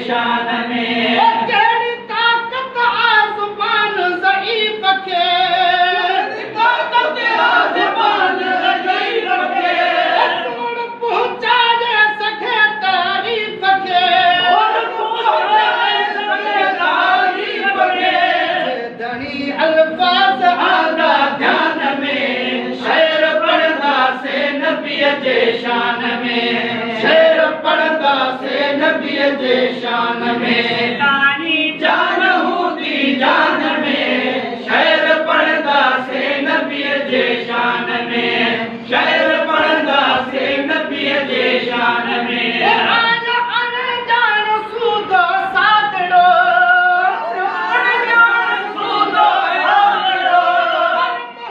शान में केड़ी ताकत आसमान ज़ईफ़ के ताकत आसमान ज़ईफ़ के तोड़ पहुंचा दे सके तारीफ के और पहुंचा दे सके तारीफ के धनी अल्फाज आला ध्यान में शेर पढ़दा से नबी जे शान में शेर पढ़दा से नबी जे शान में तानी जान हूदी जान में शेर पढ़दा से नबी जे शान में शेर पढ़दा से नबी जे शान में आज अनजान सूदो सादड़ो अनजान सूदो सादड़ो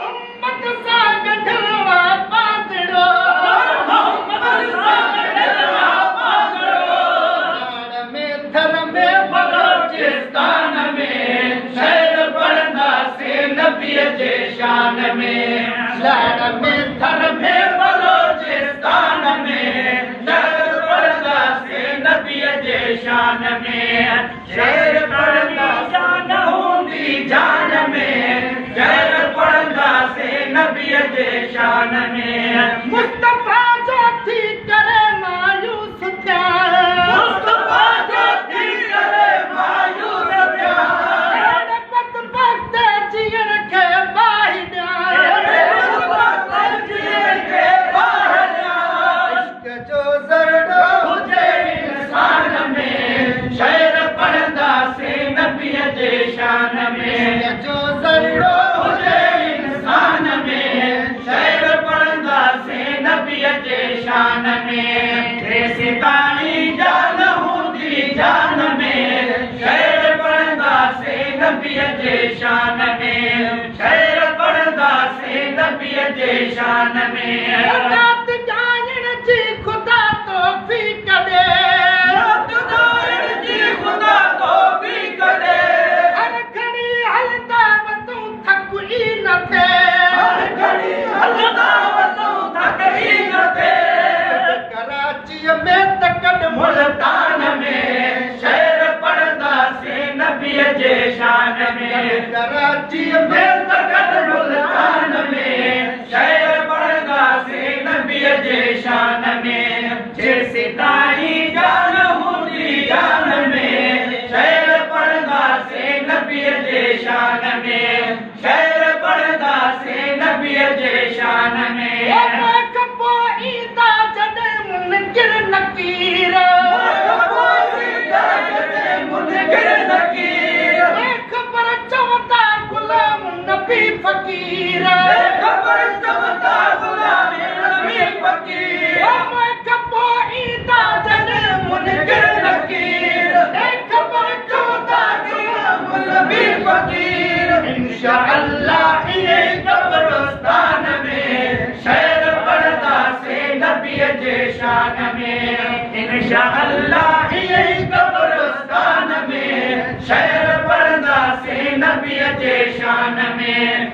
मोहम्मद सा गढ़वा पादड़ो मोहम्मद सा गढ़वा पादड़ो धर्म में बलोचिस्तान में शेर पढ़दा से नबी जे शान में शहर में धर्म में बलोचिस्तान में शेर पढ़दा से नबी जे शान में शेर पढ़दा जान हूंदी जान में शेर पढ़दा से नबी जे शान में मुस्तफा जो थी करे मायूस क्या मुस्तफा जो थी करे मायूस क्या बद वक्त जीवन के बाहिया वक्त जीवन के बाहिया इश्क जो ज़रड़ो हुजे इंसान में शेर पढ़दा से नबी जे शान में जो ज़रड़ो हुजे इंसान में शेर पढ़दा से नबी जे शान में सितानी जान हूंदी जान में शेर पढ़दा से नबी जे शान में शेर पढ़दा से नबी जे शान में रात जान जी खुदा तौफीक दे रात जान जी खुदा तौफीक दे हर घड़ी हलदा वतू थकई न थे हर घड़ी हलदा वतू थकई न थे कराची में तकड़ मुल्तान में शेर पढ़दा से नबी जे शान में कराची में तकड़ मुल्तान में शेर पढ़दा से नबी जे शान में सिताई जान हूंदी जान में शेर पढ़दा से नबी जे शान में शेर पढ़दा से नबी जे शान में मुनकिर नकीर खबर चवता गुलाम नबी फकीर खबर चवता गुलाम नबी फकीर मुनकिर नकीर खबर चवता गुलाम नबी फकीर इंशाअल्लाह ये कब्रिस्तान में शेर पढ़दा से नबी जे शान में इंशाअल्लाह ये कब्रिस्तान में शेर पढ़दा से नबी जे शान में